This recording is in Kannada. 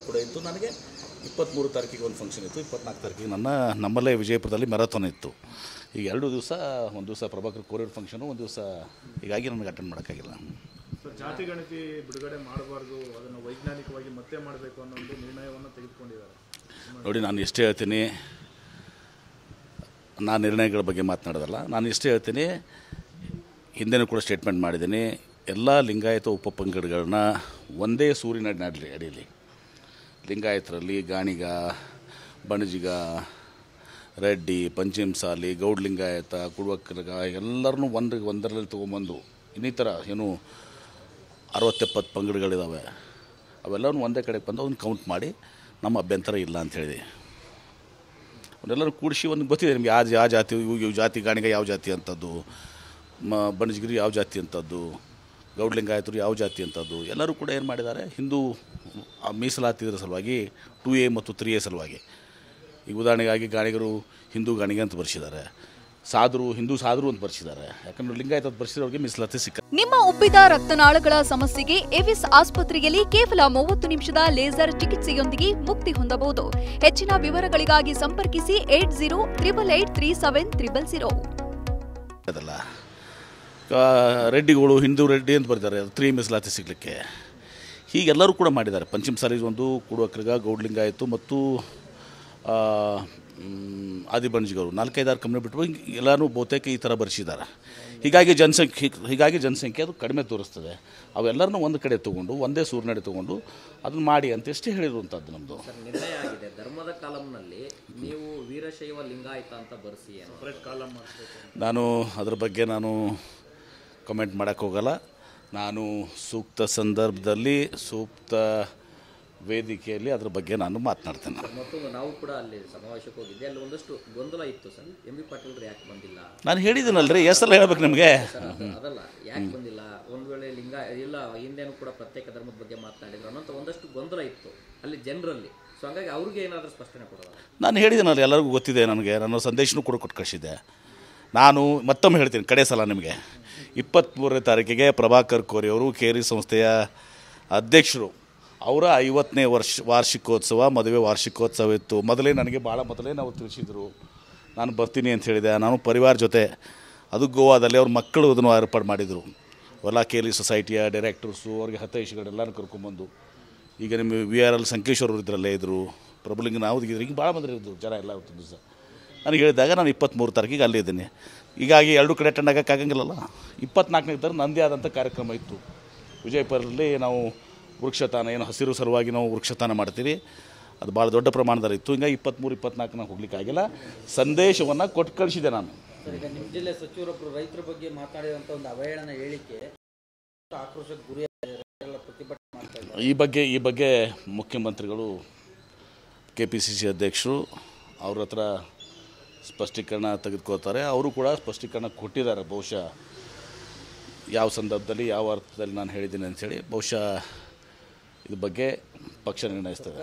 ಕೂಡ ಇತ್ತು. ನನಗೆ 23 ತಾರೀಕಿಗೆ ಒಂದು ಫಂಕ್ಷನ್ ಇತ್ತು, 24 ತಾರೀಕಿಗೆ ನಮ್ಮಲ್ಲೇ ವಿಜಯಪುರದಲ್ಲಿ ಮ್ಯಾರಥಾನ್ ಇತ್ತು. ಈಗ 2 ದಿವಸ, ಒಂದು ದಿವಸ ಪ್ರಭಾಕರ್ ಕೋರಿಯರ್ ಫಂಕ್ಷನು, ಒಂದು ದಿವಸ, ಹೀಗಾಗಿ ನನಗೆ ಅಟೆಂಡ್ ಮಾಡೋಕ್ಕಾಗಿಲ್ಲ. ಜಾತಿ ಗಣತಿ ಬಿಡುಗಡೆ ಮಾಡಬಾರ್ದು, ಅದನ್ನು ವೈಜ್ಞಾನಿಕವಾಗಿ ಮತ್ತೆ ಮಾಡಬೇಕು ಅನ್ನೋ ಒಂದು ನಿರ್ಣಯವನ್ನು ತೆಗೆದುಕೊಂಡಿದ್ದಾರೆ. ನೋಡಿ, ನಾನು ಎಷ್ಟೇ ಹೇಳ್ತೀನಿ, ನಾನು ನಿರ್ಣಯಗಳ ಬಗ್ಗೆ ಮಾತನಾಡೋದಲ್ಲ, ನಾನು ಎಷ್ಟೇ ಹೇಳ್ತೀನಿ, ಹಿಂದೆನೂ ಕೂಡ ಸ್ಟೇಟ್ಮೆಂಟ್ ಮಾಡಿದ್ದೀನಿ. ಎಲ್ಲ ಲಿಂಗಾಯತ ಉಪಪಂಗಡಗಳನ್ನ ಒಂದೇ ಸೂರಿನ ಅಡಿಯಲ್ಲಿ, ಲಿಂಗಾಯತರಲ್ಲಿ ಗಾಣಿಗ, ಬಣಜಿಗ, ರೆಡ್ಡಿ, ಪಂಚಮಸಾಲಿ, ಗೌಡ್ ಲಿಂಗಾಯತ, ಕುಡುವಕ್ಕರ್ಗ ಎಲ್ಲರನ್ನೂ ಒಂದರಲ್ಲಿ ತೊಗೊಂಬಂದು, ಇನ್ನಿತರ ಏನು 60-70 ಪಂಗಡಗಳಿದ್ದಾವೆ, ಅವೆಲ್ಲವೂ ಒಂದೇ ಕಡೆಗೆ ಬಂದು ಅದನ್ನು ಕೌಂಟ್ ಮಾಡಿ ನಮ್ಮ ಅಭ್ಯಂತರ ಇಲ್ಲ ಅಂಥೇಳಿದೆ. ಅವನ್ನೆಲ್ಲರೂ ಕೂಡಿಸಿ ಒಂದು ಗೊತ್ತಿದೆ ನಿಮ್ಗೆ, ಯಾವ ಜಾತಿ, ಇವು ಜಾತಿ, ಗಾಣಿಗ ಯಾವ ಜಾತಿ ಅಂಥದ್ದು, ಬಣಜಿಗರು ಯಾವ ಜಾತಿ ಅಂಥದ್ದು, ಗೌಡ್ ಲಿಂಗಾಯತರು ಯಾವ ಜಾತಿ ಅಂಥದ್ದು, ಎಲ್ಲರೂ ಕೂಡ ಏನು ಮಾಡಿದ್ದಾರೆ, ಹಿಂದೂ ಮೀಸಲಾತಿದ್ರ ಸಲುವಾಗಿ 2A ಮತ್ತು 3A ಸಲುವಾಗಿ. ಈಗ ಉದಾಹರಣೆಗಾಗಿ ಗಾಣಿಗರು ಹಿಂದೂ ಗಾಣಿಗ ಅಂತ ಬರ್ಸಿದ್ದಾರೆ, ಹಿಂದೂ ಸಾಧರು ಅಂತ ಬರ್ಸಿದ್ದಾರೆ. ಯಾಕಂದ್ರೆ ಲಿಂಗಾಯತ ಬರ್ಸಿದವ್ರಿಗೆ ಮೀಸಲಾತಿ ಸಿಕ್ಕ. ನಿಮ್ಮ ಉಬ್ಬಿದ ರಕ್ತನಾಳಗಳ ಸಮಸ್ಯೆಗೆ ಎವಿಸ್ ಆಸ್ಪತ್ರೆಯಲ್ಲಿ ಕೇವಲ 30 ನಿಮಿಷದ ಲೇಸರ್ ಚಿಕಿತ್ಸೆಯೊಂದಿಗೆ ಮುಕ್ತಿ ಹೊಂದಬಹುದು. ಹೆಚ್ಚಿನ ವಿವರಗಳಿಗಾಗಿ ಸಂಪರ್ಕಿಸಿ 8088837000. ಅದಲ್ಲ, ರೆಡ್ಡಿಗಳು ಹಿಂದೂ ರೆಡ್ಡಿ ಅಂತ ಬರ್ತಾರೆ, 3 ಮೀಸಲಾತಿ ಸಿಗಲಿಕ್ಕೆ. ಹೀಗೆಲ್ಲರೂ ಕೂಡ ಮಾಡಿದ್ದಾರೆ. ಪಂಚಮಸಾಲಿ ಒಂದು, ಕುಡುವಕ್ಕರ್ಗ, ಗೌಡ್ ಲಿಂಗಾಯತು ಮತ್ತು ಆದಿಬಣಜಿಗರು 4-5 ಕಂಪ್ನಿ ಬಿಟ್ಟು ಎಲ್ಲರೂ ಬಹುತೇಕ ಈ ಥರ ಬರ್ಸಿದ್ದಾರೆ. ಹೀಗಾಗಿ ಜನಸಂಖ್ಯೆ ಅದು ಕಡಿಮೆ ತೋರಿಸ್ತದೆ. ಅವೆಲ್ಲರನ್ನೂ ಒಂದು ಕಡೆ ತೊಗೊಂಡು, ಒಂದೇ ಸೂರ್ಯನಡೆ ತೊಗೊಂಡು ಅದನ್ನು ಮಾಡಿ ಅಂತ ಎಷ್ಟೇ ಹೇಳಿರುವಂಥದ್ದು ನಮ್ಮದು ನಿರ್ಣಯ ಆಗಿದೆ. ಧರ್ಮದ ಕಾಲಂನಲ್ಲಿ ನೀವು ವೀರಶೈವ ಲಿಂಗಾಯತ ಅಂತ ಬರ್ಸಿ ನಾನು ಅದ್ರ ಬಗ್ಗೆ ನಾನು ಕಮೆಂಟ್ ಮಾಡೋಕ್ಕೆ ಹೋಗಲ್ಲ. ನಾನು ಸೂಕ್ತ ಸಂದರ್ಭದಲ್ಲಿ, ಸೂಕ್ತ ವೇದಿಕೆಯಲ್ಲಿ ಅದ್ರ ಬಗ್ಗೆ ನಾನು ಮಾತನಾಡ್ತೇನೆ. ಮತ್ತೊಂದು, ನಾವು ಕೂಡ ಅಲ್ಲಿ ಸಮಾವೇಶಕ್ಕೆ ಹೋಗಿದ್ದೆ, ಅಲ್ಲಿ ಒಂದಷ್ಟು ಗೊಂದಲ ಇತ್ತು ಸರ್. MB ಪಾಟೀಲ್ರು ಯಾಕೆ ಬಂದಿಲ್ಲ? ನಾನು ಹೇಳಿದ್ದೀನಲ್ರಿ, ಎಷ್ಟೆಲ್ಲ ಹೇಳ್ಬೇಕು ನಿಮಗೆ. ಅದಲ್ಲ, ಯಾಕೆ ಬಂದಿಲ್ಲ, ಒಂದು ವೇಳೆ ಇಲ್ಲ ಹಿಂದೇನು ಕೂಡ ಪ್ರತ್ಯೇಕ ಧರ್ಮದ ಬಗ್ಗೆ ಮಾತನಾಡಿದ್ರು ಅನ್ನೋಂಥ ಒಂದಷ್ಟು ಗೊಂದಲ ಇತ್ತು ಅಲ್ಲಿ ಜನರಲ್ಲಿ. ಸೊ ಹಾಗಾಗಿ ಅವ್ರಿಗೆ ಏನಾದರೂ ಸ್ಪಷ್ಟನೆ ಕೊಡೋದು. ನಾನು ಹೇಳಿದ್ದೀನಲ್ಲ, ಎಲ್ಲರಿಗೂ ಗೊತ್ತಿದೆ. ನನಗೆ ನನ್ನ ಸಂದೇಶನೂ ಕೂಡ ಕೊಟ್ಟು ಕಳಿಸಿದ್ದೆ. ನಾನು ಮತ್ತೊಮ್ಮೆ ಹೇಳ್ತೀನಿ, ಕಡೆ ಸಲ ನಿಮಗೆ, 23ನೇ ತಾರೀಕಿಗೆ ಪ್ರಭಾಕರ್ ಕೋರಿ ಅವರು ಕೇರಿ ಸಂಸ್ಥೆಯ ಅಧ್ಯಕ್ಷರು, ಅವರ 50ನೇ ವಾರ್ಷಿಕೋತ್ಸವ, ಮದುವೆ ವಾರ್ಷಿಕೋತ್ಸವ ಇತ್ತು. ನನಗೆ ಭಾಳ ಮೊದಲೇ ನಾವು ತಿಳಿಸಿದರು, ನಾನು ಬರ್ತೀನಿ ಅಂತ ಹೇಳಿದೆ. ನಾನು ಪರಿವಾರ ಜೊತೆ, ಅದು ಗೋವಾದಲ್ಲಿ ಅವ್ರ ಮಕ್ಕಳು ಅದನ್ನು ಏರ್ಪಾಡು ಮಾಡಿದರು. ಎಲ್ಲ ಕೇಲಿ ಸೊಸೈಟಿಯ ಡೈರೆಕ್ಟರ್ಸು, ಅವ್ರಿಗೆ ಹತೈಷಿಗಳೆಲ್ಲರೂ ಕರ್ಕೊಂಬಂದು. ಈಗ ನಿಮ್ಮ VRL ಸಂಕೇಶ್ವರರು ಇದರಲ್ಲೇ ಇದ್ದರು, ಪ್ರಭುಲಿಂಗ ನಾವು ಇದ್ದರು, ಈಗ ಭಾಳ ಮಂದಿ ಇದ್ದರು ಜನ ಎಲ್ಲ ಇವತ್ತು ದಿವಸ. ನನಗೆ ಹೇಳಿದಾಗ ನಾನು 23 ತಾರೀಕಿಗೆ ಅಲ್ಲಿದ್ದೀನಿ. ಹೀಗಾಗಿ 2 ಕಡೆ ಅಟೆಂಡ್ ಆಗೋಕ್ಕಾಗಂಗಿಲ್ಲಲ್ಲ. 24ನೇ ತಾರೀಕು ನಂದೇ ಆದಂಥ ಕಾರ್ಯಕ್ರಮ ಇತ್ತು ವಿಜಯಪುರದಲ್ಲಿ. ನಾವು ವೃಕ್ಷತಾನ, ಏನು ಹಸಿರು ಸಲುವಾಗಿ ನಾವು ವೃಕ್ಷತಾನ ಮಾಡ್ತೀವಿ, ಅದು ಭಾಳ ದೊಡ್ಡ ಪ್ರಮಾಣದಲ್ಲಿ ಇತ್ತು. ಹಿಂಗಾಗಿ 23-24 ಹೋಗ್ಲಿಕ್ಕೆ ಆಗಿಲ್ಲ. ಸಂದೇಶವನ್ನು ಕೊಟ್ಟು ಕಳಿಸಿದೆ ನಾನು. ಈಗ ನಿಮ್ಮ ಜಿಲ್ಲೆ ಸಚಿವರೊಬ್ಬರು ರೈತರ ಬಗ್ಗೆ ಮಾತಾಡಿದಂಥ ಒಂದು ಅವಹೇಳನ ಹೇಳಿಕೆ ಆಕ್ರೋಶಕ್ಕೆ ಗುರಿ ಪ್ರತಿಭಟನೆ ಮಾಡ್ತಾ ಇದ್ದಾರೆ. ಈ ಬಗ್ಗೆ ಮುಖ್ಯಮಂತ್ರಿಗಳು, KPCC ಅಧ್ಯಕ್ಷರು ಅವ್ರ ಹತ್ರ ಸ್ಪಷ್ಟೀಕರಣ ತೆಗೆದುಕೊಳ್ತಾರೆ. ಅವರು ಕೂಡ ಸ್ಪಷ್ಟೀಕರಣ ಕೊಟ್ಟಿದ್ದಾರೆ. ಬಹುಶಃ ಯಾವ ಸಂದರ್ಭದಲ್ಲಿ, ಯಾವ ಅರ್ಥದಲ್ಲಿ ನಾನು ಹೇಳಿದ್ದೀನಿ ಅಂಥೇಳಿ ಬಹುಶಃ ಇದ್ರ ಬಗ್ಗೆ ಪಕ್ಷ ನಿರ್ಣಯಿಸ್ತದೆ.